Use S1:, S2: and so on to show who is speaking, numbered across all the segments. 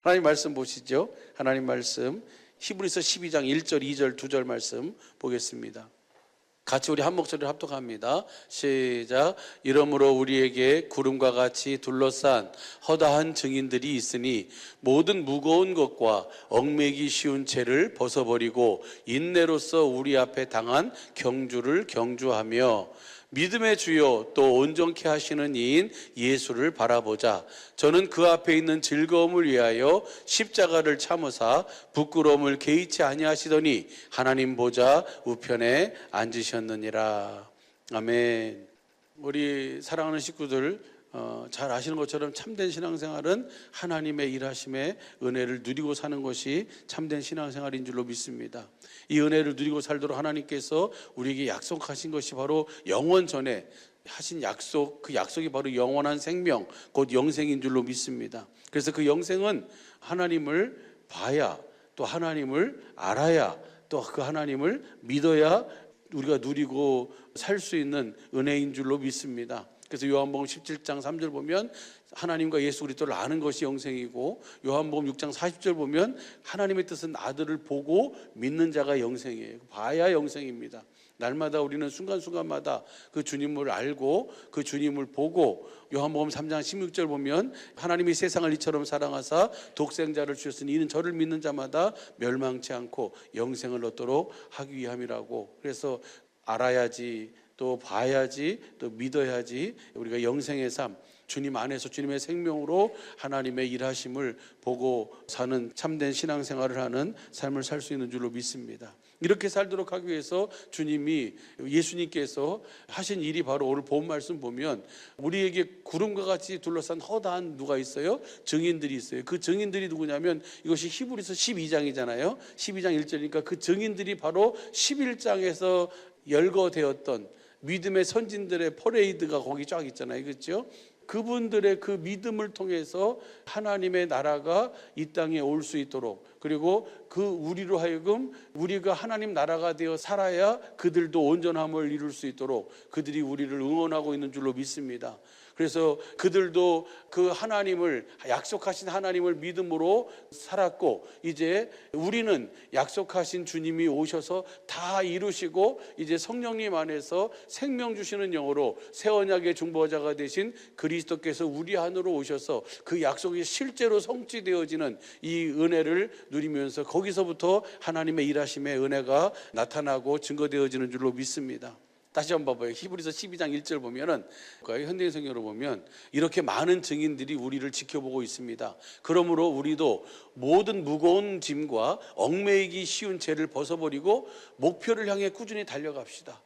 S1: 하나님 말씀 보시죠. 하나님 말씀 히브리서 12장 1절, 2절, 2절 말씀 보겠습니다. 같이 우리 한 목소리로 합독합니다. 시작. 이러므로 우리에게 구름과 같이 둘러싼 허다한 증인들이 있으니 모든 무거운 것과 얽매기 쉬운 죄를 벗어버리고 인내로서 우리 앞에 당한 경주를 경주하며 믿음의 주요 또 온전케 하시는 이인 예수를 바라보자. 저는 그 앞에 있는 즐거움을 위하여 십자가를 참으사 부끄러움을 개의치 아니하시더니 하나님 보좌 우편에 앉으셨느니라. 아멘. 우리 사랑하는 식구들, 잘 아시는 것처럼 참된 신앙생활은 하나님의 일하심의 은혜를 누리고 사는 것이 참된 신앙생활인 줄로 믿습니다. 이 은혜를 누리고 살도록 하나님께서 우리에게 약속하신 것이 바로 영원 전에 하신 약속, 그 약속이 바로 영원한 생명, 곧 영생인 줄로 믿습니다. 그래서 그 영생은 하나님을 봐야, 또 하나님을 알아야, 또 그 하나님을 믿어야 우리가 누리고 살 수 있는 은혜인 줄로 믿습니다. 그래서 요한복음 17장 3절 보면 하나님과 예수 그리스도를 아는 것이 영생이고, 요한복음 6장 40절 보면 하나님의 뜻은 아들을 보고 믿는 자가 영생이에요. 봐야 영생입니다. 날마다 우리는 순간순간마다 그 주님을 알고 그 주님을 보고, 요한복음 3장 16절 보면 하나님이 세상을 이처럼 사랑하사 독생자를 주셨으니 이는 저를 믿는 자마다 멸망치 않고 영생을 얻도록 하기 위함이라고. 그래서 알아야지, 또 봐야지, 또 믿어야지 우리가 영생의 삶, 주님 안에서 주님의 생명으로 하나님의 일하심을 보고 사는 참된 신앙생활을 하는 삶을 살 수 있는 줄로 믿습니다. 이렇게 살도록 하기 위해서 예수님께서 하신 일이 바로 오늘 본 말씀 보면 우리에게 구름과 같이 둘러싼 허다한 누가 있어요? 증인들이 있어요. 그 증인들이 누구냐면 이것이 히브리서 12장이잖아요. 12장 1절이니까 그 증인들이 바로 11장에서 열거되었던 믿음의 선진들의 퍼레이드가 거기 쫙 있잖아요. 그렇죠? 그분들의 그 믿음을 통해서 하나님의 나라가 이 땅에 올 수 있도록, 그리고 그 우리로 하여금 우리가 하나님 나라가 되어 살아야 그들도 온전함을 이룰 수 있도록 그들이 우리를 응원하고 있는 줄로 믿습니다. 그래서 그들도 그 하나님을, 약속하신 하나님을 믿음으로 살았고, 이제 우리는 약속하신 주님이 오셔서 다 이루시고 이제 성령님 안에서 생명 주시는 영으로 새 언약의 중보자가 되신 그리스도께서 우리 안으로 오셔서 그 약속이 실제로 성취되어지는 이 은혜를 누리면서 거기서부터 하나님의 일하심의 은혜가 나타나고 증거되어지는 줄로 믿습니다. 다시 한번 봐봐요. 히브리서 12장 1절 보면은, 현대인 성경으로 보면 이렇게 많은 증인들이 우리를 지켜보고 있습니다. 그러므로 우리도 모든 무거운 짐과 얽매이기 쉬운 죄를 벗어버리고 목표를 향해 꾸준히 달려갑시다.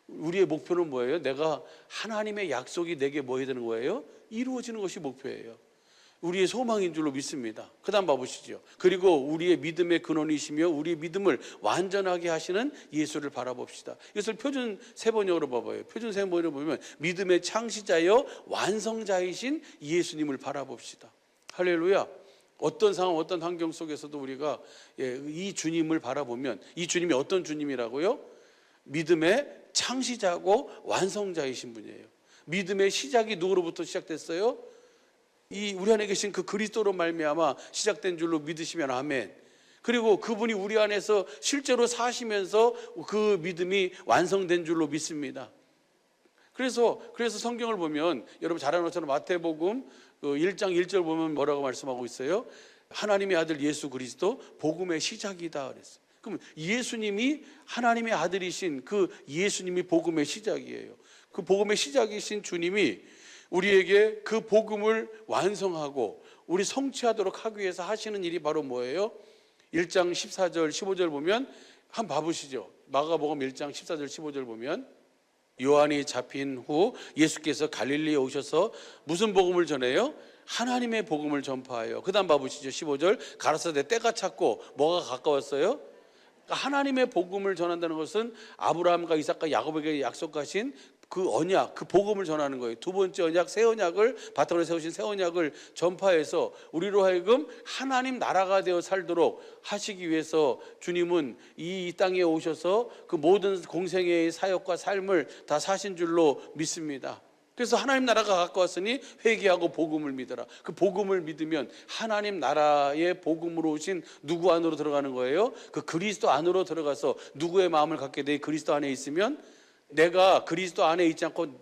S1: 우리의 목표는 뭐예요? 내가 하나님의 약속이 내게 뭐 해야 되는 거예요? 이루어지는 것이 목표예요. 우리의 소망인 줄로 믿습니다. 그 다음 봐보시죠. 그리고 우리의 믿음의 근원이시며 우리의 믿음을 완전하게 하시는 예수를 바라봅시다. 이것을 표준 세번역으로 봐봐요. 표준 세번역으로 보면 믿음의 창시자여 완성자이신 예수님을 바라봅시다. 할렐루야. 어떤 상황, 어떤 환경 속에서도 우리가 이 주님을 바라보면, 이 주님이 어떤 주님이라고요? 믿음의 창시자고 완성자이신 분이에요. 믿음의 시작이 누구로부터 시작됐어요? 우리 안에 계신 그 그리스도로 말미암아 시작된 줄로 믿으시면 아멘. 그리고 그분이 우리 안에서 실제로 사시면서 그 믿음이 완성된 줄로 믿습니다. 그래서 성경을 보면 여러분 잘 아는 것처럼 마태복음 1장 1절 보면 뭐라고 말씀하고 있어요? 하나님의 아들 예수 그리스도 복음의 시작이다 그랬어요. 그럼 예수님이 하나님의 아들이신 그 예수님이 복음의 시작이에요. 그 복음의 시작이신 주님이 우리에게 그 복음을 완성하고 우리 성취하도록 하기 위해서 하시는 일이 바로 뭐예요? 1장 14절 15절 보면 한번 봐보시죠. 마가복음 1장 14절 15절 보면 요한이 잡힌 후 예수께서 갈릴리에 오셔서 무슨 복음을 전해요? 하나님의 복음을 전파해요. 그 다음 봐보시죠. 15절 가라사대 때가 찼고 뭐가 가까웠어요? 하나님의 복음을 전한다는 것은 아브라함과 이삭과 야곱에게 약속하신 그 언약, 그 복음을 전하는 거예요. 두 번째 언약, 새 언약을 바탕으로 세우신 새 언약을 전파해서 우리로 하여금 하나님 나라가 되어 살도록 하시기 위해서 주님은 이 땅에 오셔서 그 모든 공생애의 사역과 삶을 다 사신 줄로 믿습니다. 그래서 하나님 나라가 가까웠으니 회개하고 복음을 믿어라. 그 복음을 믿으면 하나님 나라의 복음으로 오신 누구 안으로 들어가는 거예요? 그 그리스도 안으로 들어가서 누구의 마음을 갖게 돼? 그리스도 안에 있으면, 내가 그리스도 안에 있지 않고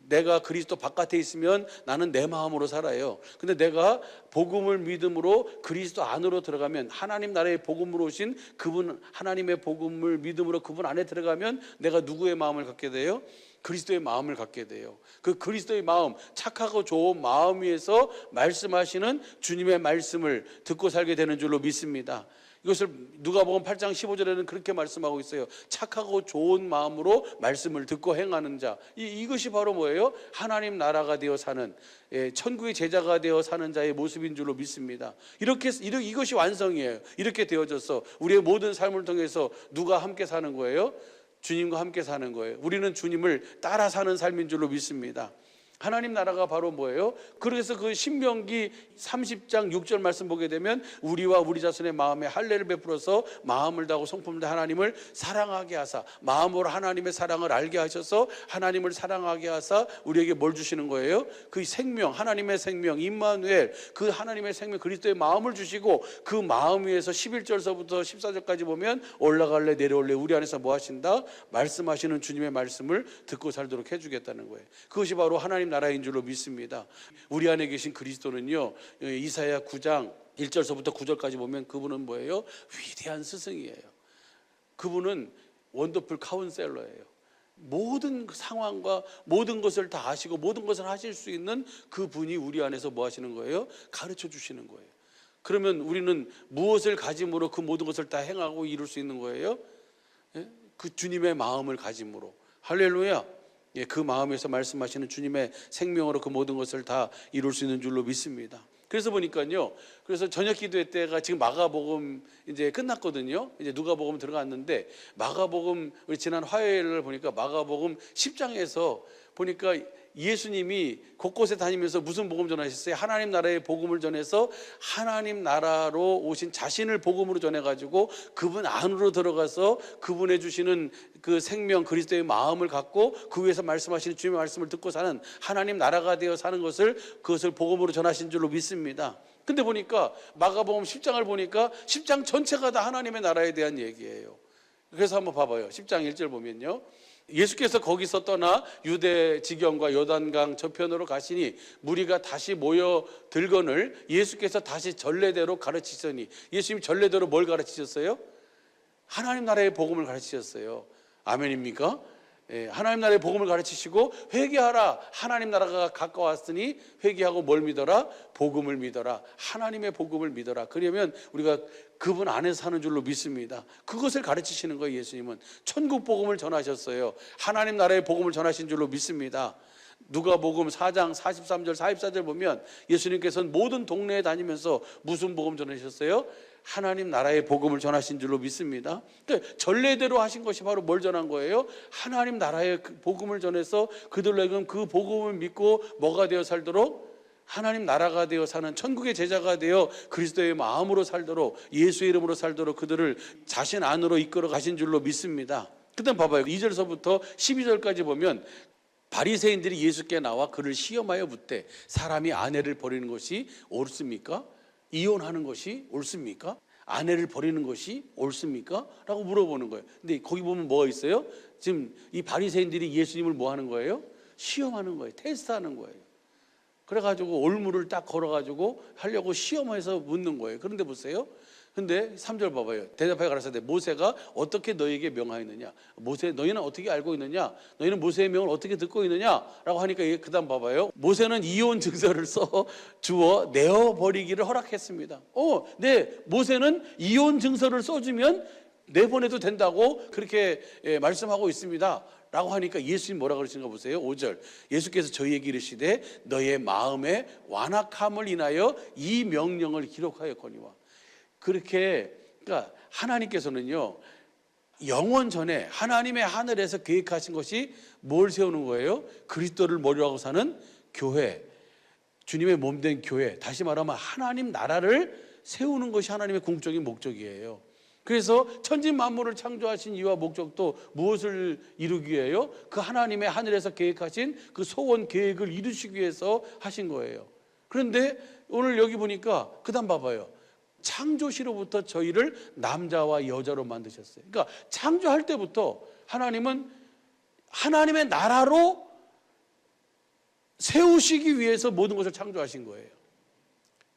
S1: 내가 그리스도 바깥에 있으면 나는 내 마음으로 살아요. 근데 내가 복음을 믿음으로 그리스도 안으로 들어가면, 하나님 나라의 복음으로 오신 그분, 하나님의 복음을 믿음으로 그분 안에 들어가면 내가 누구의 마음을 갖게 돼요? 그리스도의 마음을 갖게 돼요. 그 그리스도의 마음, 착하고 좋은 마음 위에서 말씀하시는 주님의 말씀을 듣고 살게 되는 줄로 믿습니다. 이것을 누가복음 8장 15절에는 그렇게 말씀하고 있어요. 착하고 좋은 마음으로 말씀을 듣고 행하는 자. 이것이 바로 뭐예요? 하나님 나라가 되어 사는, 천국의 제자가 되어 사는 자의 모습인 줄로 믿습니다. 이것이 완성이에요. 이렇게 되어져서 우리의 모든 삶을 통해서 누가 함께 사는 거예요? 주님과 함께 사는 거예요. 우리는 주님을 따라 사는 삶인 줄로 믿습니다. 하나님 나라가 바로 뭐예요? 그래서 그 신명기 30장 6절 말씀 보게 되면, 우리와 우리 자손의 마음에 할례를 베풀어서 마음을 다하고 성품을 다해 하나님을 사랑하게 하사, 마음으로 하나님의 사랑을 알게 하셔서 하나님을 사랑하게 하사 우리에게 뭘 주시는 거예요? 그 생명, 하나님의 생명 임마누엘, 그 하나님의 생명 그리스도의 마음을 주시고, 그 마음 위에서 11절서부터 14절까지 보면 올라갈래 내려올래 우리 안에서 뭐 하신다? 말씀하시는 주님의 말씀을 듣고 살도록 해주겠다는 거예요. 그것이 바로 하나님 나라인 줄로 믿습니다. 우리 안에 계신 그리스도는요, 이사야 9장 1절서부터 9절까지 보면 그분은 뭐예요? 위대한 스승이에요. 그분은 원더풀 카운셀러예요. 모든 상황과 모든 것을 다 아시고 모든 것을 하실 수 있는 그분이 우리 안에서 뭐 하시는 거예요? 가르쳐 주시는 거예요. 그러면 우리는 무엇을 가짐으로 그 모든 것을 다 행하고 이룰 수 있는 거예요? 그 주님의 마음을 가짐으로. 할렐루야. 그 마음에서 말씀하시는 주님의 생명으로 그 모든 것을 다 이룰 수 있는 줄로 믿습니다. 그래서 보니까요, 그래서 저녁 기도회 때가 지금 마가복음 이제 끝났거든요. 이제 누가복음 들어갔는데, 마가복음 우리 지난 화요일을 보니까 마가복음 10장에서 보니까 예수님이 곳곳에 다니면서 무슨 복음 전하셨어요? 하나님 나라의 복음을 전해서 하나님 나라로 오신 자신을 복음으로 전해가지고 그분 안으로 들어가서 그분의 주시는 그 생명 그리스도의 마음을 갖고 그 위에서 말씀하시는 주님의 말씀을 듣고 사는 하나님 나라가 되어 사는 것을, 그것을 복음으로 전하신 줄로 믿습니다. 근데 보니까 마가복음 10장을 보니까 10장 전체가 다 하나님의 나라에 대한 얘기예요. 그래서 한번 봐봐요. 10장 1절 보면요, 예수께서 거기서 떠나 유대 지경과 요단강 저편으로 가시니 무리가 다시 모여 들거늘 예수께서 다시 전례대로 가르치시니, 예수님이 전례대로 뭘 가르치셨어요? 하나님 나라의 복음을 가르치셨어요. 아멘입니까? 하나님 나라의 복음을 가르치시고, 회개하라, 하나님 나라가 가까웠으니 회개하고 뭘 믿어라? 복음을 믿어라, 하나님의 복음을 믿어라. 그러면 우리가 그분 안에서 사는 줄로 믿습니다. 그것을 가르치시는 거예요. 예수님은 천국 복음을 전하셨어요. 하나님 나라의 복음을 전하신 줄로 믿습니다. 누가복음 4장 43절 44절 보면 예수님께서는 모든 동네에 다니면서 무슨 복음 전하셨어요? 하나님 나라의 복음을 전하신 줄로 믿습니다. 그러니까 전례대로 하신 것이 바로 뭘 전한 거예요? 하나님 나라의 복음을 전해서 그들에게는 그 복음을 믿고 뭐가 되어 살도록? 하나님 나라가 되어 사는 천국의 제자가 되어 그리스도의 마음으로 살도록, 예수의 이름으로 살도록 그들을 자신 안으로 이끌어 가신 줄로 믿습니다. 그다음 봐봐요. 2절서부터 12절까지 보면 바리새인들이 예수께 나와 그를 시험하여 묻되, 사람이 아내를 버리는 것이 옳습니까? 이혼하는 것이 옳습니까? 아내를 버리는 것이 옳습니까? 라고 물어보는 거예요. 근데 거기 보면 뭐가 있어요? 지금 이 바리새인들이 예수님을 뭐 하는 거예요? 시험하는 거예요. 테스트하는 거예요. 그래가지고 올무를 딱 걸어가지고 하려고 시험해서 묻는 거예요. 그런데 보세요. 근데 3절 봐봐요. 대답하여 가라사대 모세가 어떻게 너에게 명하였느냐? 모세, 너희는 어떻게 알고 있느냐? 너희는 모세의 명을 어떻게 듣고 있느냐? 라고 하니까 그 다음 봐봐요. 모세는 이혼 증서를 써 주어 내어버리기를 허락했습니다. 네, 모세는 이혼 증서를 써주면 내보내도 된다고 그렇게 말씀하고 있습니다. 라고 하니까 예수님 뭐라 그러시는가 보세요. 5절. 예수께서 저희에게 이르시되 너의 마음의 완악함을 인하여 이 명령을 기록하였거니와. 그렇게, 그러니까 하나님께서는요, 영원 전에 하나님의 하늘에서 계획하신 것이 뭘 세우는 거예요? 그리스도를 머리로 하고 사는 교회, 주님의 몸된 교회, 다시 말하면 하나님 나라를 세우는 것이 하나님의 궁극적인 목적이에요. 그래서 천지 만물을 창조하신 이유와 목적도 무엇을 이루기 위해요? 그 하나님의 하늘에서 계획하신 그 소원 계획을 이루시기 위해서 하신 거예요. 그런데 오늘 여기 보니까 그다음 봐봐요. 창조시로부터 저희를 남자와 여자로 만드셨어요. 그러니까 창조할 때부터 하나님은 하나님의 나라로 세우시기 위해서 모든 것을 창조하신 거예요.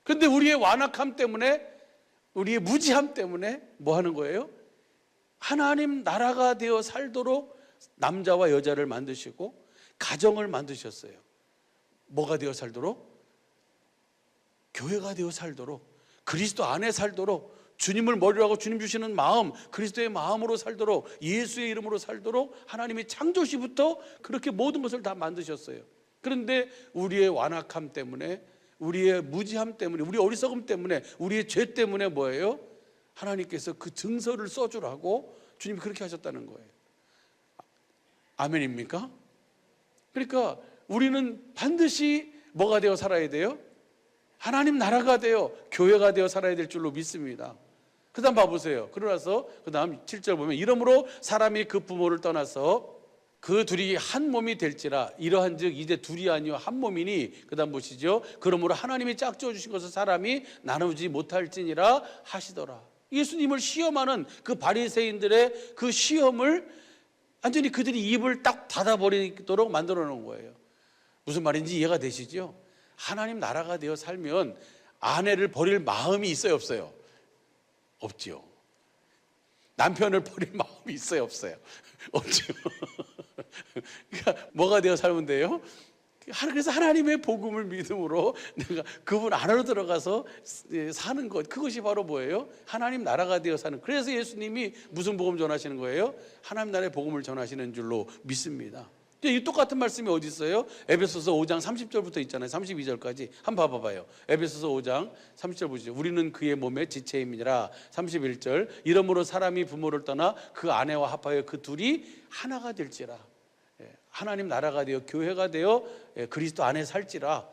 S1: 그런데 우리의 완악함 때문에, 우리의 무지함 때문에 뭐 하는 거예요? 하나님 나라가 되어 살도록 남자와 여자를 만드시고 가정을 만드셨어요. 뭐가 되어 살도록? 교회가 되어 살도록, 그리스도 안에 살도록, 주님을 머리로 하고 주님 주시는 마음, 그리스도의 마음으로 살도록, 예수의 이름으로 살도록 하나님이 창조시부터 그렇게 모든 것을 다 만드셨어요. 그런데 우리의 완악함 때문에, 우리의 무지함 때문에, 우리의 어리석음 때문에, 우리의 죄 때문에 뭐예요? 하나님께서 그 증서를 써주라고 주님이 그렇게 하셨다는 거예요. 아멘입니까? 그러니까 우리는 반드시 뭐가 되어 살아야 돼요? 하나님 나라가 되어 교회가 되어 살아야 될 줄로 믿습니다. 그 다음 봐보세요. 그러나서 그 다음 7절 보면, 이러므로 사람이 그 부모를 떠나서 그 둘이 한 몸이 될지라, 이러한즉 이제 둘이 아니요 한 몸이니, 그 다음 보시죠. 그러므로 하나님이 짝지어 주신 것을 사람이 나누지 못할지니라 하시더라. 예수님을 시험하는 그 바리새인들의 그 시험을 완전히 그들이 입을 딱 닫아버리도록 만들어 놓은 거예요. 무슨 말인지 이해가 되시죠? 하나님 나라가 되어 살면 아내를 버릴 마음이 있어요, 없어요? 없죠. 남편을 버릴 마음이 있어요, 없어요? 없죠. 그러니까 뭐가 되어 살면 돼요? 그래서 하나님의 복음을 믿음으로 내가 그분 안으로 들어가서 사는 것, 그것이 바로 뭐예요? 하나님 나라가 되어 사는. 그래서 예수님이 무슨 복음 전하시는 거예요? 하나님 나라의 복음을 전하시는 줄로 믿습니다. 이 똑같은 말씀이 어디 있어요? 에베소서 5장 30절부터 있잖아요. 32절까지 한번 봐봐요. 에베소서 5장 30절 보시죠. 우리는 그의 몸의 지체임이니라. 31절, 이러므로 사람이 부모를 떠나 그 아내와 합하여 그 둘이 하나가 될지라. 하나님 나라가 되어 교회가 되어 그리스도 안에 살지라.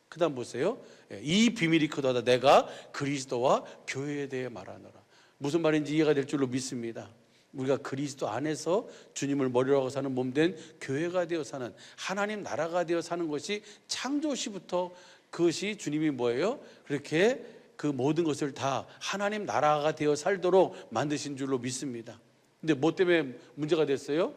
S1: 그 다음 보세요. 이 비밀이 크도다 내가 그리스도와 교회에 대해 말하노라. 무슨 말인지 이해가 될 줄로 믿습니다. 우리가 그리스도 안에서 주님을 머리로 하고 사는 몸된 교회가 되어 사는, 하나님 나라가 되어 사는 것이 창조시부터 그것이 주님이 뭐예요? 그렇게 그 모든 것을 다 하나님 나라가 되어 살도록 만드신 줄로 믿습니다. 근데 뭐 때문에 문제가 됐어요?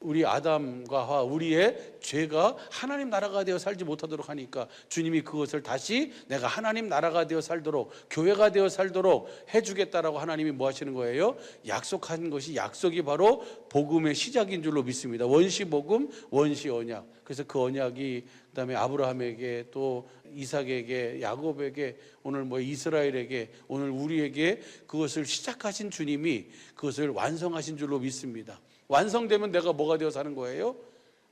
S1: 우리 아담과 하와, 우리의 죄가 하나님 나라가 되어 살지 못하도록 하니까 주님이 그것을 다시 내가 하나님 나라가 되어 살도록, 교회가 되어 살도록 해주겠다라고 하나님이 뭐 하시는 거예요? 약속한 것이, 약속이 바로 복음의 시작인 줄로 믿습니다. 원시 복음, 원시 언약. 그래서 그 언약이 그다음에 아브라함에게, 또 이삭에게, 야곱에게, 오늘 뭐 이스라엘에게, 오늘 우리에게 그것을 시작하신 주님이 그것을 완성하신 줄로 믿습니다. 완성되면 내가 뭐가 되어 사는 거예요?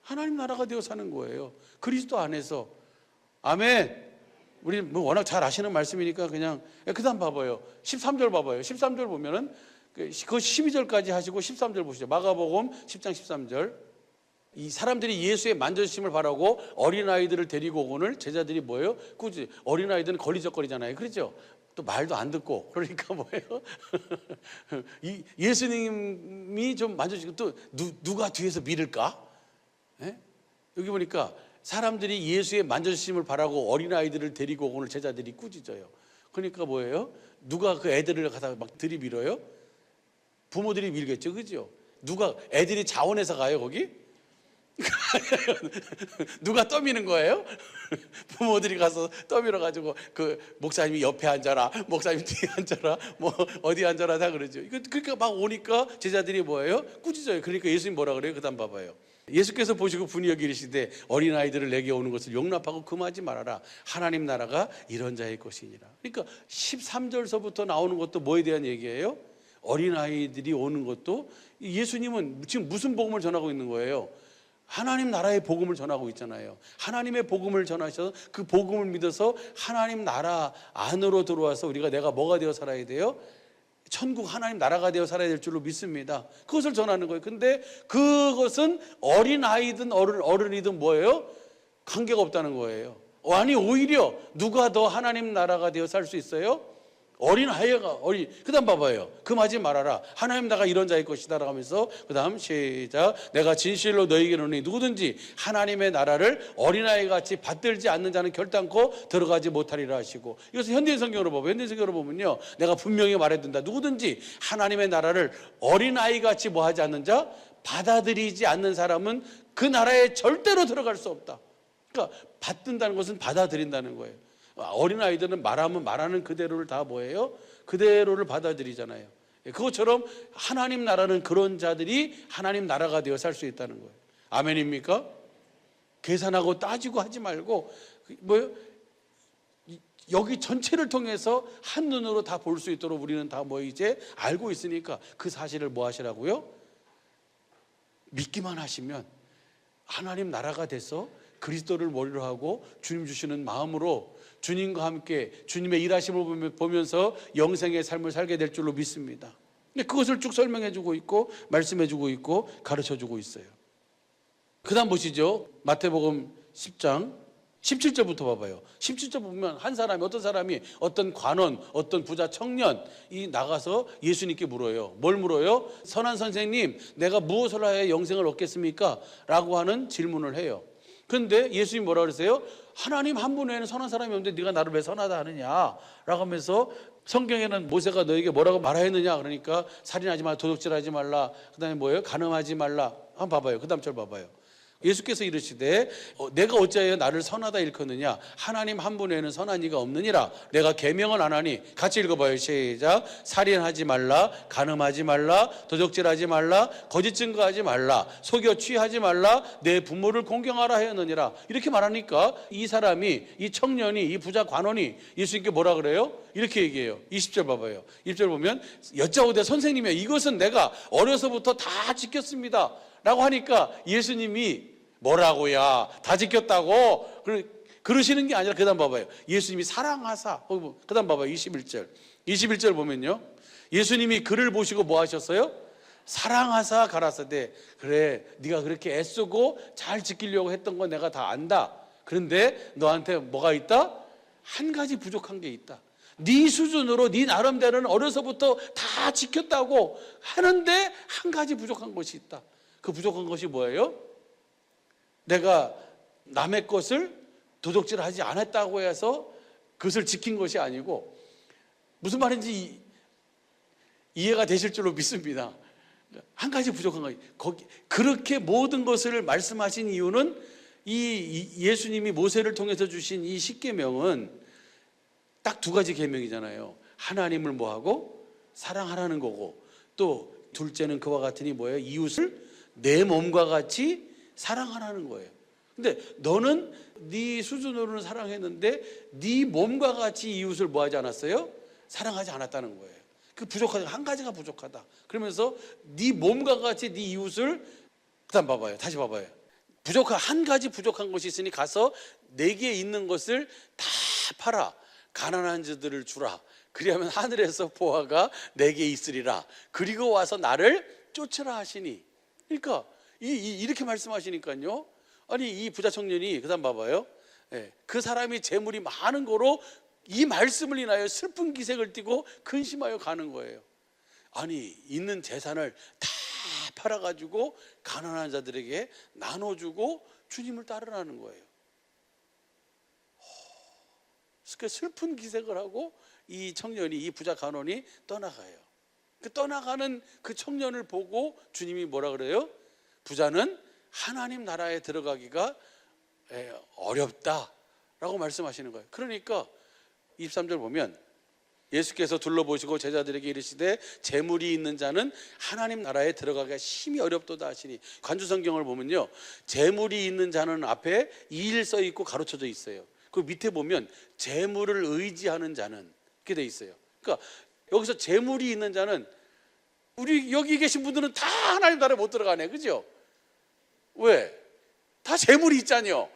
S1: 하나님 나라가 되어 사는 거예요. 그리스도 안에서. 아멘. 우리 뭐 워낙 잘 아시는 말씀이니까 그냥. 그 다음 봐봐요. 13절 봐봐요. 13절 보면은 그 12절까지 하시고 13절 보시죠. 마가복음 10장 13절. 이 사람들이 예수의 만져주심을 바라고 어린아이들을 데리고 오거늘 제자들이 뭐예요? 꾸준히. 어린아이들은 걸리적거리잖아요. 그렇죠? 또 말도 안 듣고. 그러니까 뭐예요? 예수님이 좀 만져주시고 또 누가 뒤에서 밀을까? 예? 여기 보니까 사람들이 예수의 만져주심을 바라고 어린아이들을 데리고 오거늘 제자들이 꾸짖어요. 그러니까 뭐예요? 누가 그 애들을 갖다가 막 들이밀어요? 부모들이 밀겠죠, 그죠? 누가, 애들이 자원해서 가요, 거기? 누가 떠미는 거예요? 부모들이 가서 떠밀어 가지고 그 목사님이 옆에 앉아라, 목사님 뒤에 앉아라, 뭐 어디 앉아라 다 그러죠. 그러니까 막 오니까 제자들이 뭐예요? 꾸짖어요. 그러니까 예수님 뭐라 그래요? 그다음 봐봐요. 예수께서 보시고 분이 여기 이르시되 어린아이들을 내게 오는 것을 용납하고 금하지 말아라. 하나님 나라가 이런 자의 것이니라. 그러니까 13절서부터 나오는 것도 뭐에 대한 얘기예요? 어린아이들이 오는 것도, 예수님은 지금 무슨 복음을 전하고 있는 거예요? 하나님 나라의 복음을 전하고 있잖아요. 하나님의 복음을 전하셔서 그 복음을 믿어서 하나님 나라 안으로 들어와서 우리가 내가 뭐가 되어 살아야 돼요? 천국 하나님 나라가 되어 살아야 될 줄로 믿습니다. 그것을 전하는 거예요. 근데 그것은 어린아이든 어른이든 뭐예요? 관계가 없다는 거예요. 아니 오히려 누가 더 하나님 나라가 되어 살 수 있어요? 어린아이가 그다음 봐봐요. 금하지 말아라. 하나님 나가 이런 자일 것이다 라고 하면서 그다음 시작. 내가 진실로 너희에게 이르노니 누구든지 하나님의 나라를 어린아이 같이 받들지 않는 자는 결단코 들어가지 못하리라 하시고, 이것은 현대인 성경으로 봐봐요. 현대인 성경으로 보면요, 내가 분명히 말해둔다. 누구든지 하나님의 나라를 어린아이 같이 뭐 하지 않는 자, 받아들이지 않는 사람은 그 나라에 절대로 들어갈 수 없다. 그러니까 받든다는 것은 받아들인다는 거예요. 어린아이들은 말하면 말하는 그대로를 다 뭐예요? 그대로를 받아들이잖아요. 그것처럼 하나님 나라는 그런 자들이 하나님 나라가 되어 살 수 있다는 거예요. 아멘입니까? 계산하고 따지고 하지 말고 뭐요? 여기 전체를 통해서 한눈으로 다 볼 수 있도록 우리는 다 뭐 이제 알고 있으니까 그 사실을 뭐 하시라고요? 믿기만 하시면 하나님 나라가 돼서 그리스도를 머리로 하고 주님 주시는 마음으로 주님과 함께 주님의 일하심을 보면서 영생의 삶을 살게 될 줄로 믿습니다. 근데 그것을 쭉 설명해 주고 있고 말씀해 주고 있고 가르쳐 주고 있어요. 그 다음 보시죠. 마태복음 10장 17절부터 봐봐요. 17절 보면 한 사람이, 어떤 사람이, 어떤 관원, 어떤 부자 청년이 나가서 예수님께 물어요. 뭘 물어요? 선한 선생님, 내가 무엇을 하여 영생을 얻겠습니까? 라고 하는 질문을 해요. 그런데 예수님이 뭐라 그러세요? 하나님 한 분 외에는 선한 사람이 없는데 네가 나를 왜 선하다 하느냐 라고 하면서, 성경에는 모세가 너에게 뭐라고 말하였느냐 그러니까 살인하지 말라, 도둑질하지 말라, 그 다음에 뭐예요? 간음하지 말라. 한번 봐봐요. 그 다음 절 봐봐요. 예수께서 이르시되 내가 어찌하여 나를 선하다 일컫느냐? 하나님 한 분 외에는 선한 이가 없느니라. 내가 계명을 안 하니, 같이 읽어봐요. 시작. 살인하지 말라, 간음하지 말라, 도둑질하지 말라, 거짓 증거하지 말라, 속여 취하지 말라, 내 부모를 공경하라 하였느니라. 이렇게 말하니까 이 사람이, 이 청년이, 이 부자 관원이 예수님께 뭐라 그래요? 이렇게 얘기해요. 20절 봐봐요. 20절 보면 여짜오되 선생님이여, 이것은 내가 어려서부터 다 지켰습니다 라고 하니까 예수님이 뭐라고야? 다 지켰다고? 그러시는 게 아니라 그 다음 봐봐요. 예수님이 사랑하사, 그 다음 봐봐요. 21절 보면요, 예수님이 그를 보시고 뭐 하셨어요? 사랑하사 가라사대. 그래, 네가 그렇게 애쓰고 잘 지키려고 했던 건 내가 다 안다. 그런데 너한테 뭐가 있다? 한 가지 부족한 게 있다. 네 수준으로 네 나름대로는 어려서부터 다 지켰다고 하는데 한 가지 부족한 것이 있다. 그 부족한 것이 뭐예요? 내가 남의 것을 도둑질하지 않았다고 해서 그것을 지킨 것이 아니고, 무슨 말인지 이해가 되실 줄로 믿습니다. 한 가지 부족한 거, 그렇게 모든 것을 말씀하신 이유는 이 예수님이 모세를 통해서 주신 이 십계명은 딱 두 가지 계명이잖아요. 하나님을 뭐하고 사랑하라는 거고, 또 둘째는 그와 같으니 뭐예요? 이웃을 내 몸과 같이 사랑하라는 거예요. 근데 너는 네 수준으로는 사랑했는데 네 몸과 같이 이웃을 뭐 하지 않았어요? 사랑하지 않았다는 거예요. 그 부족하다, 한 가지가 부족하다. 그러면서 네 몸과 같이 네 이웃을, 그다음 봐봐요. 다시 봐봐요. 한 가지 부족한 것이 있으니 가서 내게 있는 것을 다 팔아 가난한 자들을 주라. 그리하면 하늘에서 보화가 내게 있으리라. 그리고 와서 나를 쫓으라 하시니. 그러니까 이렇게 말씀하시니까요. 아니 이 부자 청년이 그다음 봐봐요. 그 사람이 재물이 많은 거로 이 말씀을 인하여 슬픈 기색을 띠고 근심하여 가는 거예요. 아니 있는 재산을 다 팔아가지고 가난한 자들에게 나눠주고 주님을 따르라는 거예요. 그 슬픈 기색을 하고 이 청년이, 이 부자 관원이 떠나가요. 그 떠나가는 그 청년을 보고 주님이 뭐라 그래요? 부자는 하나님 나라에 들어가기가 어렵다라고 말씀하시는 거예요. 그러니까 23절 보면 예수께서 둘러보시고 제자들에게 이르시되 재물이 있는 자는 하나님 나라에 들어가기가 심히 어렵도다 하시니, 관주성경을 보면요, 재물이 있는 자는 앞에 2일 써 있고 가로쳐져 있어요. 그 밑에 보면 재물을 의지하는 자는 이렇게 돼 있어요. 그러니까 여기서 재물이 있는 자는, 우리 여기 계신 분들은 다 하나님 나라에 못 들어가네, 그죠? 왜? 다 재물이 있잖요.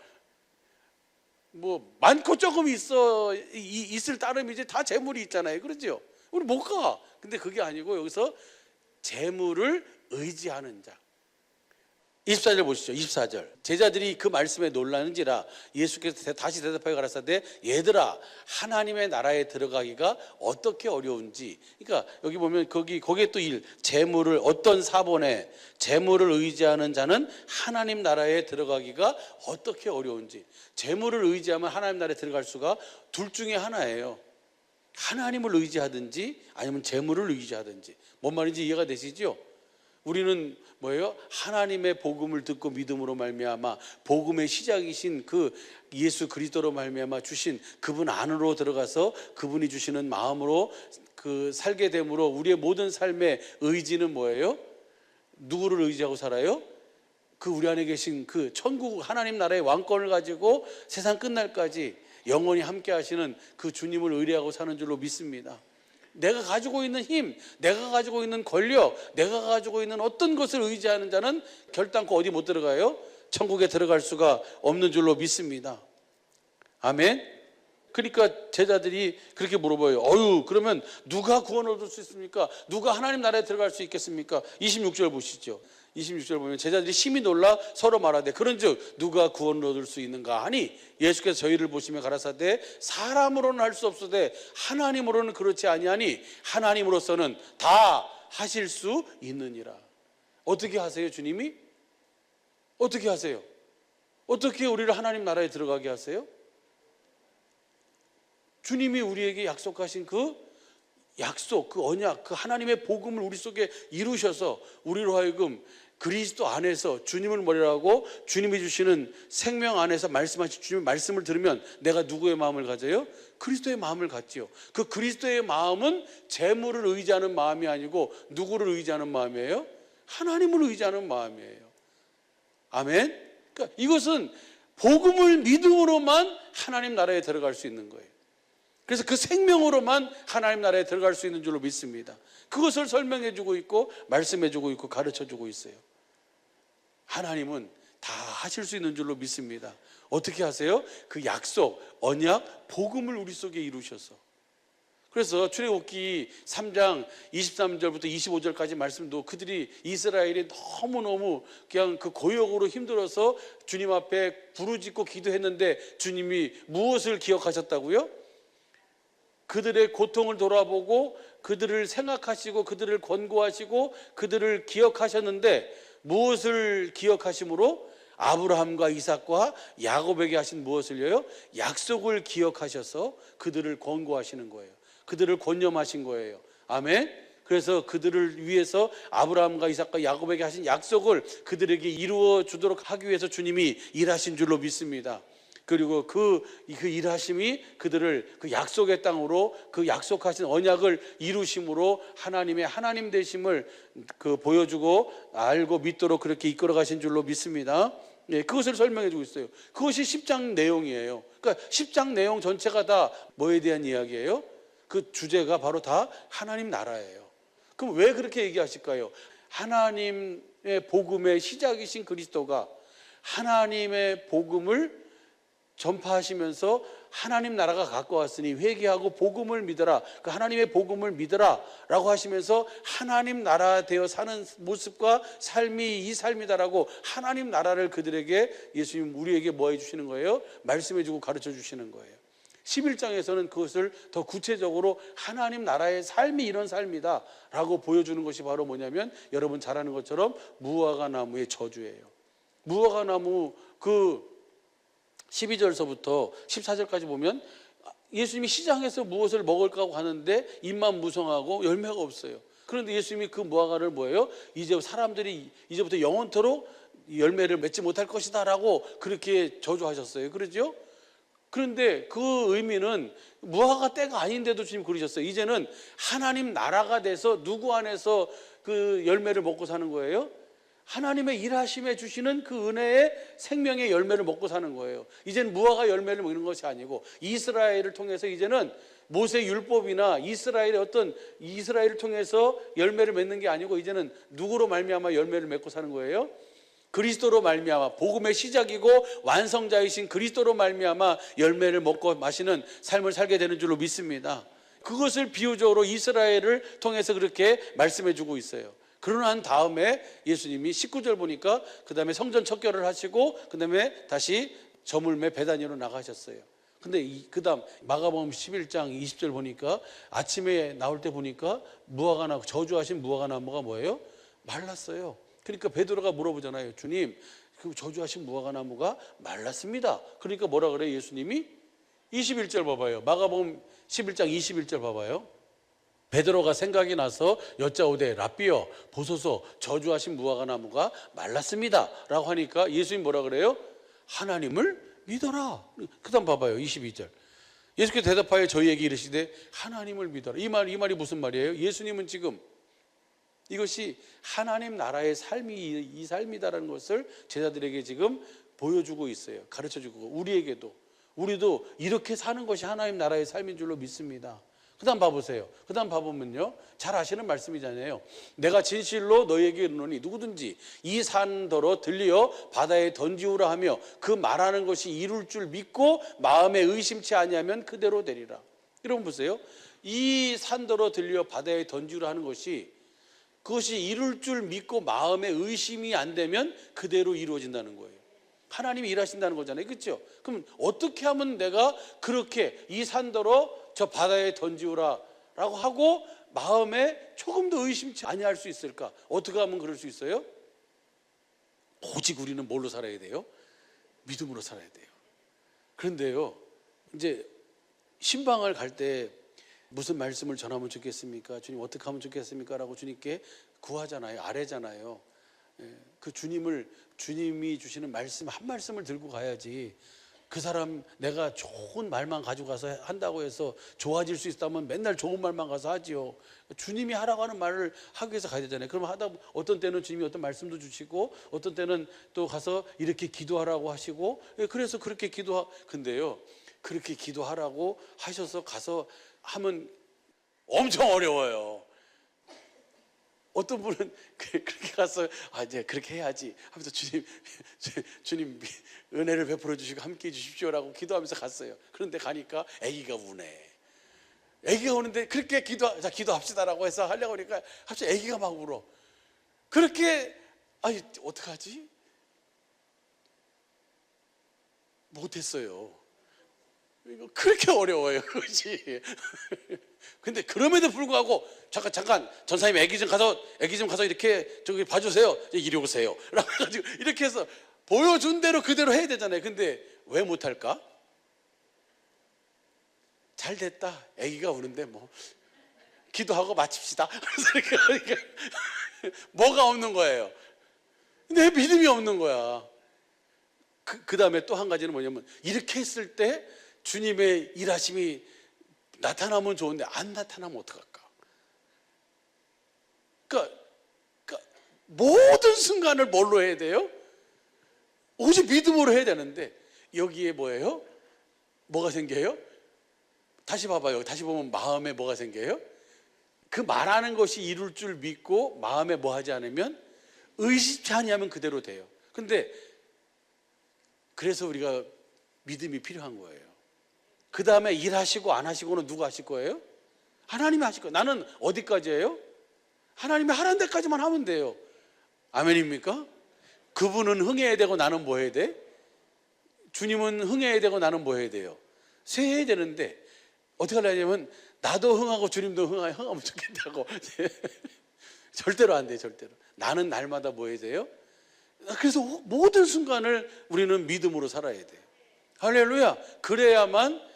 S1: 뭐 많고 조금 있을 따름이지 다 재물이 있잖아요, 그렇죠? 우리 못 가. 근데 그게 아니고 여기서 재물을 의지하는 자, 24절 보시죠. 24절. 제자들이 그 말씀에 놀라는지라 예수께서 다시 대답하여 가라사대 얘들아 하나님의 나라에 들어가기가 어떻게 어려운지. 그러니까 여기 보면 거기에 또 재물을 어떤 사본에 재물을 의지하는 자는 하나님 나라에 들어가기가 어떻게 어려운지. 재물을 의지하면 하나님 나라에 들어갈 수가 둘 중에 하나예요. 하나님을 의지하든지 아니면 재물을 의지하든지. 뭔 말인지 이해가 되시죠? 우리는 뭐예요? 하나님의 복음을 듣고 믿음으로 말미암아 복음의 시작이신 그 예수 그리스도로 말미암아 주신 그분 안으로 들어가서 그분이 주시는 마음으로 그 살게 됨으로 우리의 모든 삶의 의지는 뭐예요? 누구를 의지하고 살아요? 그 우리 안에 계신 그 천국 하나님 나라의 왕권을 가지고 세상 끝날까지 영원히 함께 하시는 그 주님을 의뢰하고 사는 줄로 믿습니다. 내가 가지고 있는 힘, 내가 가지고 있는 권력, 내가 가지고 있는 어떤 것을 의지하는 자는 결단코 어디 못 들어가요? 천국에 들어갈 수가 없는 줄로 믿습니다. 아멘. 그러니까 제자들이 그렇게 물어봐요. 그러면 누가 구원을 얻을 수 있습니까? 누가 하나님 나라에 들어갈 수 있겠습니까? 26절 보시죠. 26절 보면 제자들이 심히 놀라 서로 말하되 그런즉 누가 구원을 얻을 수 있는가 하니 예수께서 저희를 보시며 가라사대 사람으로는 할 수 없으되 하나님으로는 그렇지 아니하니 하나님으로서는 다 하실 수 있느니라. 어떻게 하세요? 주님이 어떻게 하세요? 어떻게 우리를 하나님 나라에 들어가게 하세요? 주님이 우리에게 약속하신 그 약속, 그 언약, 그 하나님의 복음을 우리 속에 이루셔서 우리로 하여금 그리스도 안에서 주님을 머리로 하고 주님이 주시는 생명 안에서 말씀하신 주님의 말씀을 들으면 내가 누구의 마음을 가져요? 그리스도의 마음을 갖지요. 그 그리스도의 마음은 재물을 의지하는 마음이 아니고 누구를 의지하는 마음이에요? 하나님을 의지하는 마음이에요. 아멘. 그러니까 이것은 복음을 믿음으로만 하나님 나라에 들어갈 수 있는 거예요. 그래서 그 생명으로만 하나님 나라에 들어갈 수 있는 줄로 믿습니다. 그것을 설명해 주고 있고 말씀해 주고 있고 가르쳐 주고 있어요. 하나님은 다 하실 수 있는 줄로 믿습니다. 어떻게 하세요? 그 약속, 언약, 복음을 우리 속에 이루셔서. 그래서 출애굽기 3장 23절부터 25절까지 말씀도 그들이 이스라엘이 너무너무 그냥 그 고역으로 힘들어서 주님 앞에 부르짖고 기도했는데 주님이 무엇을 기억하셨다고요? 그들의 고통을 돌아보고 그들을 생각하시고 그들을 권고하시고 그들을 기억하셨는데 무엇을 기억하심으로? 아브라함과 이삭과 야곱에게 하신 무엇을요? 약속을 기억하셔서 그들을 권고하시는 거예요. 그들을 권념하신 거예요. 아멘. 그래서 그들을 위해서 아브라함과 이삭과 야곱에게 하신 약속을 그들에게 이루어 주도록 하기 위해서 주님이 일하신 줄로 믿습니다. 그리고 그 일하심이 그들을 그 약속의 땅으로 그 약속하신 언약을 이루심으로 하나님의 하나님 되심을 그 보여주고 알고 믿도록 그렇게 이끌어 가신 줄로 믿습니다. 예, 그것을 설명해 주고 있어요. 그것이 10장 내용이에요. 그러니까 10장 내용 전체가 다 뭐에 대한 이야기예요? 그 주제가 바로 다 하나님 나라예요. 그럼 왜 그렇게 얘기하실까요? 하나님의 복음의 시작이신 그리스도가 하나님의 복음을 전파하시면서 하나님 나라가 가까웠으니 회개하고 복음을 믿어라. 그 하나님의 복음을 믿어라 라고 하시면서 하나님 나라 되어 사는 모습과 삶이 이 삶이다라고 하나님 나라를 그들에게 예수님 우리에게 뭐 해주시는 거예요? 말씀해주고 가르쳐 주시는 거예요. 11장에서는 그것을 더 구체적으로 하나님 나라의 삶이 이런 삶이다 라고 보여주는 것이 바로 뭐냐면 여러분 잘 아는 것처럼 무화과 나무의 저주예요. 무화과 나무 그 12절서부터 14절까지 보면 예수님이 시장에서 무엇을 먹을까 하고 가는데 입만 무성하고 열매가 없어요. 그런데 예수님이 그 무화과를 뭐예요? 이제 사람들이 이제부터 영원토록 열매를 맺지 못할 것이다 라고 그렇게 저주하셨어요. 그러죠? 그런데 그 의미는 무화과 때가 아닌데도 주님 그러셨어요. 이제는 하나님 나라가 돼서 누구 안에서 그 열매를 먹고 사는 거예요? 하나님의 일하심에 주시는 그 은혜의 생명의 열매를 먹고 사는 거예요. 이제는 무화과 열매를 먹는 것이 아니고 이스라엘을 통해서 이제는 모세 율법이나 이스라엘을 통해서 열매를 맺는 게 아니고 이제는 누구로 말미암아 열매를 맺고 사는 거예요? 그리스도로 말미암아 복음의 시작이고 완성자이신 그리스도로 말미암아 열매를 먹고 마시는 삶을 살게 되는 줄로 믿습니다. 그것을 비유적으로 이스라엘을 통해서 그렇게 말씀해 주고 있어요. 그러난 다음에 예수님이 19절 보니까 그 다음에 성전 척결을 하시고 그 다음에 다시 저물매 베다니로 나가셨어요. 근데 그 다음 마가복음 11장 20절 보니까 아침에 나올 때 보니까 무화과나무, 저주하신 무화과나무가 뭐예요? 말랐어요. 그러니까 베드로가 물어보잖아요. 주님, 그 저주하신 무화과나무가 말랐습니다. 그러니까 뭐라 그래요? 예수님이 21절 봐봐요. 마가복음 11장 21절 봐봐요. 베드로가 생각이 나서 여짜오되 랍비여 보소서 저주하신 무화과나무가 말랐습니다 라고 하니까 예수님 뭐라 그래요? 하나님을 믿어라. 그 다음 봐봐요. 22절. 예수께서 대답하여 저희에게 이르시되 하나님을 믿어라. 이 말이 무슨 말이에요? 예수님은 지금 이것이 하나님 나라의 삶이 이 삶이다라는 것을 제자들에게 지금 보여주고 있어요. 가르쳐주고 우리도 이렇게 사는 것이 하나님 나라의 삶인 줄로 믿습니다. 그 다음 봐보세요. 그 다음 봐보면요, 잘 아시는 말씀이잖아요. 내가 진실로 너희에게 이르노니 누구든지 이 산더러 들리어 바다에 던지우라 하며 그 말하는 것이 이룰 줄 믿고 마음에 의심치 아니하면 그대로 되리라. 여러분 보세요. 이 산더러 들리어 바다에 던지우라 하는 것이 그것이 이룰 줄 믿고 마음에 의심이 안 되면 그대로 이루어진다는 거예요. 하나님이 일하신다는 거잖아요. 그렇죠? 그럼 어떻게 하면 내가 그렇게 이 산더러 저 바다에 던지우라 라고 하고 마음에 조금 더 의심치 아니할 수 있을까? 어떻게 하면 그럴 수 있어요? 오직 우리는 뭘로 살아야 돼요? 믿음으로 살아야 돼요. 그런데요, 이제 신방을 갈 때 무슨 말씀을 전하면 좋겠습니까? 주님 어떻게 하면 좋겠습니까? 라고 주님께 구하잖아요. 아뢰잖아요. 그 주님이 주시는 말씀 한 말씀을 들고 가야지. 그 사람 내가 좋은 말만 가지고 가서 한다고 해서 좋아질 수 있다면 맨날 좋은 말만 가서 하지요. 주님이 하라고 하는 말을 하기 위해서 가야 되잖아요. 그럼 하다 어떤 때는 주님이 어떤 말씀도 주시고 어떤 때는 또 가서 이렇게 기도하라고 하시고, 그래서 그렇게 근데요, 그렇게 기도하라고 하셔서 가서 하면 엄청 어려워요. 어떤 분은 그렇게 가서 이제 그렇게 해야지 하면서 주님 은혜를 베풀어 주시고 함께 해 주십시오라고 기도하면서 갔어요. 그런데 가니까 아기가 우네. 아기가 우는데 그렇게 기도합시다라고 해서 하려고 하니까 갑자기 아기가 막 울어. 그렇게 어떡하지? 못했어요. 이거 그렇게 어려워요, 그렇지? 근데 그럼에도 불구하고 잠깐 전사님 애기 좀 가서 이렇게 저기 봐주세요. 이리 오세요. 라고 해가지고 이렇게 해서 보여준 대로 그대로 해야 되잖아요. 근데 왜 못할까? 잘 됐다. 애기가 우는데 뭐 기도하고 마칩시다. 그러니까 뭐가 없는 거예요. 내 믿음이 없는 거야. 그 다음에 또 한 가지는 뭐냐면 이렇게 했을 때 주님의 일하심이 나타나면 좋은데 안 나타나면 어떡할까? 그러니까 모든 순간을 뭘로 해야 돼요? 오직 믿음으로 해야 되는데 여기에 뭐예요? 뭐가 생겨요? 다시 봐봐요. 다시 보면 마음에 뭐가 생겨요? 그 말하는 것이 이룰 줄 믿고 마음에 뭐 하지 않으면 의심치 아니하면 그대로 돼요. 근데 그래서 우리가 믿음이 필요한 거예요. 그 다음에 일하시고 안 하시고는 누가 하실 거예요? 하나님이 하실 거예요. 나는 어디까지예요? 하나님이 하라는 데까지만 하면 돼요. 아멘입니까? 그분은 흥해야 되고 나는 뭐 해야 돼? 주님은 흥해야 되고 나는 뭐 해야 돼요? 쇠해야 되는데 어떻게 하려냐면 나도 흥하고 주님도 흥하면 좋겠다고. 절대로 안 돼요. 절대로. 나는 날마다 뭐 해야 돼요? 그래서 모든 순간을 우리는 믿음으로 살아야 돼요. 할렐루야. 그래야만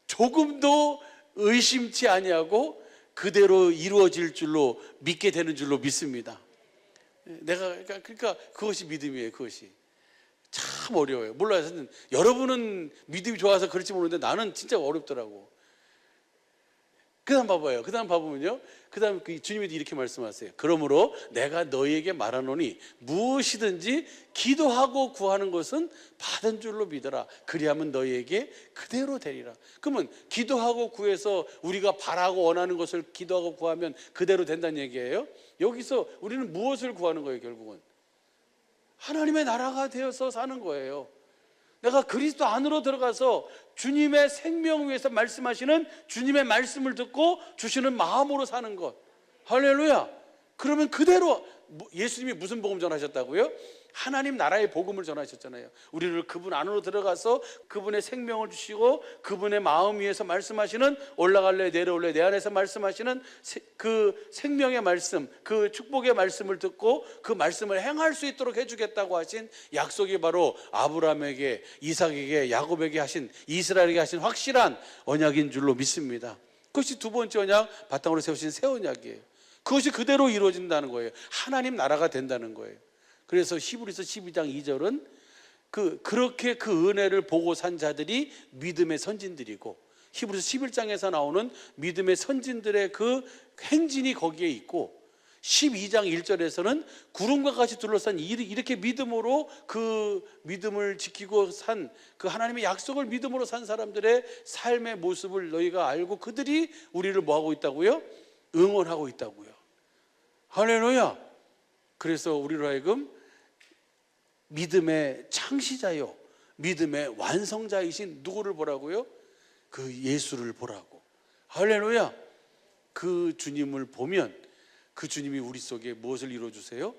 S1: 조금도 의심치 아니하고 그대로 이루어질 줄로 믿게 되는 줄로 믿습니다. 그러니까 그것이 믿음이에요. 그것이 참 어려워요. 몰라요. 여러분은 믿음이 좋아서 그럴지 모르는데 나는 진짜 어렵더라고. 그 다음 봐봐요. 그 다음 봐보면요, 그 다음 주님이 이렇게 말씀하세요. 그러므로 내가 너희에게 말하노니 무엇이든지 기도하고 구하는 것은 받은 줄로 믿어라. 그리하면 너희에게 그대로 되리라. 그러면 기도하고 구해서 우리가 바라고 원하는 것을 기도하고 구하면 그대로 된다는 얘기예요. 여기서 우리는 무엇을 구하는 거예요? 결국은 하나님의 나라가 되어서 사는 거예요. 내가 그리스도 안으로 들어가서 주님의 생명 위에서 말씀하시는 주님의 말씀을 듣고 주시는 마음으로 사는 것. 할렐루야. 그러면 그대로 예수님이 무슨 복음 전하셨다고요? 하나님 나라의 복음을 전하셨잖아요. 우리를 그분 안으로 들어가서 그분의 생명을 주시고 그분의 마음 위에서 말씀하시는, 올라갈래 내려올래 내 안에서 말씀하시는 그 생명의 말씀, 그 축복의 말씀을 듣고 그 말씀을 행할 수 있도록 해주겠다고 하신 약속이 바로 아브라함에게, 이삭에게, 야곱에게 하신, 이스라엘에게 하신 확실한 언약인 줄로 믿습니다. 그것이 두 번째 언약, 바탕으로 세우신 새 언약이에요. 그것이 그대로 이루어진다는 거예요. 하나님 나라가 된다는 거예요. 그래서 히브리서 12장 2절은 그렇게 그 은혜를 보고 산 자들이 믿음의 선진들이고, 히브리서 11장에서 나오는 믿음의 선진들의 그 행진이 거기에 있고, 12장 1절에서는 구름과 같이 둘러싼 이렇게 믿음으로 그 믿음을 지키고 산 그 하나님의 약속을 믿음으로 산 사람들의 삶의 모습을 너희가 알고 그들이 우리를 뭐하고 있다고요? 응원하고 있다고요. 할렐루야. 그래서 우리로 하여금 믿음의 창시자요, 믿음의 완성자이신 누구를 보라고요? 그 예수를 보라고. 할렐루야. 그 주님을 보면 그 주님이 우리 속에 무엇을 이루어주세요?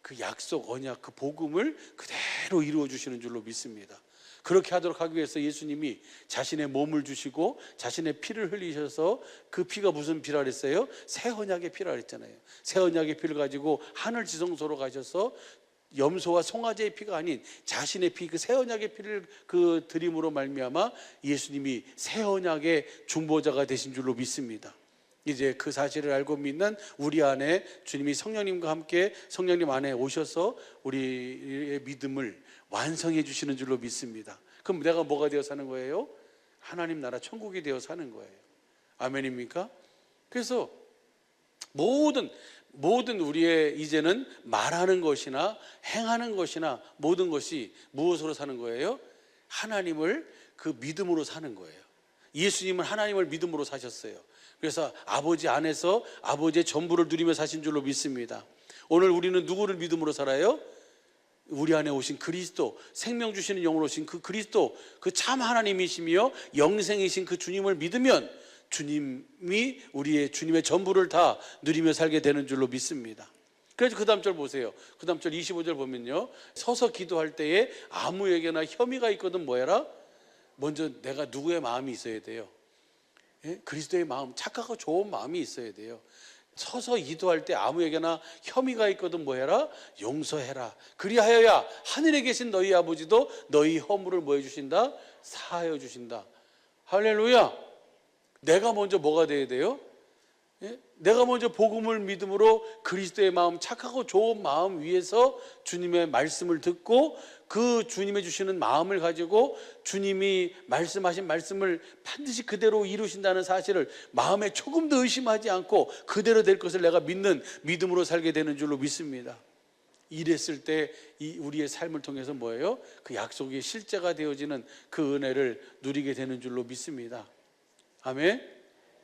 S1: 그 약속, 언약, 그 복음을 그대로 이루어주시는 줄로 믿습니다. 그렇게 하도록 하기 위해서 예수님이 자신의 몸을 주시고 자신의 피를 흘리셔서, 그 피가 무슨 피라 그랬어요? 새 언약의 피라 그랬잖아요. 새 언약의 피를 가지고 하늘 지성소로 가셔서 염소와 송아지의 피가 아닌 자신의 피, 그 새 언약의 피를 그 드림으로 말미암아 예수님이 새 언약의 중보자가 되신 줄로 믿습니다. 이제 그 사실을 알고 믿는 우리 안에 주님이 성령님과 함께 성령님 안에 오셔서 우리의 믿음을 완성해 주시는 줄로 믿습니다. 그럼 내가 뭐가 되어 사는 거예요? 하나님 나라 천국이 되어 사는 거예요. 아멘입니까? 그래서 모든 우리의 이제는 말하는 것이나 행하는 것이나 모든 것이 무엇으로 사는 거예요? 하나님을 그 믿음으로 사는 거예요. 예수님은 하나님을 믿음으로 사셨어요. 그래서 아버지 안에서 아버지의 전부를 누리며 사신 줄로 믿습니다. 오늘 우리는 누구를 믿음으로 살아요? 우리 안에 오신 그리스도, 생명 주시는 영으로 오신 그 그리스도, 그 참 하나님이시며 영생이신 그 주님을 믿으면 주님이 우리의 주님의 전부를 다 누리며 살게 되는 줄로 믿습니다. 그래서 그 다음 절 보세요. 그 다음 절 25절 보면요, 서서 기도할 때에 아무에게나 혐의가 있거든 뭐해라? 먼저 내가 누구의 마음이 있어야 돼요? 예? 그리스도의 마음, 착하고 좋은 마음이 있어야 돼요. 서서 기도할 때 아무에게나 혐의가 있거든 뭐해라? 용서해라. 그리하여야 하늘에 계신 너희 아버지도 너희 허물을 뭐 해주신다? 사하여 주신다. 할렐루야. 내가 먼저 뭐가 돼야 돼요? 예? 내가 먼저 복음을 믿음으로 그리스도의 마음, 착하고 좋은 마음 위에서 주님의 말씀을 듣고 그 주님이 주시는 마음을 가지고 주님이 말씀하신 말씀을 반드시 그대로 이루신다는 사실을 마음에 조금도 의심하지 않고 그대로 될 것을 내가 믿는 믿음으로 살게 되는 줄로 믿습니다. 이랬을 때 우리의 삶을 통해서 뭐예요? 그 약속이 실제가 되어지는 그 은혜를 누리게 되는 줄로 믿습니다. 아멘.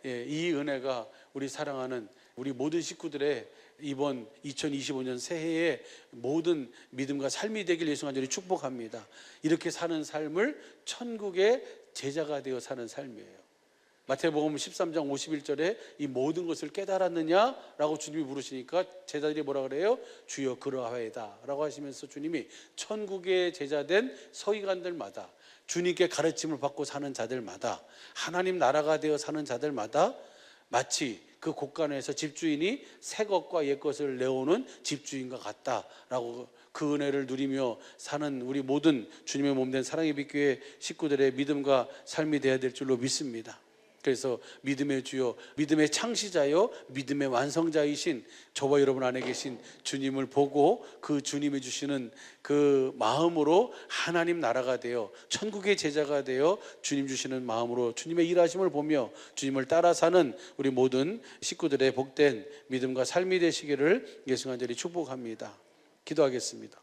S1: 예, 이 은혜가 우리 사랑하는 우리 모든 식구들의 이번 2025년 새해의 모든 믿음과 삶이 되길 예수 간절히 축복합니다. 이렇게 사는 삶을 천국의 제자가 되어 사는 삶이에요. 마태복음 13장 51절에 이 모든 것을 깨달았느냐라고 주님이 물으시니까 제자들이 뭐라 그래요? 주여 그러하이다 라고 하시면서 주님이 천국의 제자된 서기관들마다, 주님께 가르침을 받고 사는 자들마다, 하나님 나라가 되어 사는 자들마다 마치 그 곳간에서 집주인이 새 것과 옛 것을 내오는 집주인과 같다라고 그 은혜를 누리며 사는 우리 모든 주님의 몸된 사랑의 빛교회 식구들의 믿음과 삶이 되어야 될 줄로 믿습니다. 그래서 믿음의 주요, 믿음의 창시자요, 믿음의 완성자이신 저와 여러분 안에 계신 주님을 보고 그 주님이 주시는 그 마음으로 하나님 나라가 되어 천국의 제자가 되어 주님 주시는 마음으로 주님의 일하심을 보며 주님을 따라 사는 우리 모든 식구들의 복된 믿음과 삶이 되시기를 예수 간절히 축복합니다. 기도하겠습니다.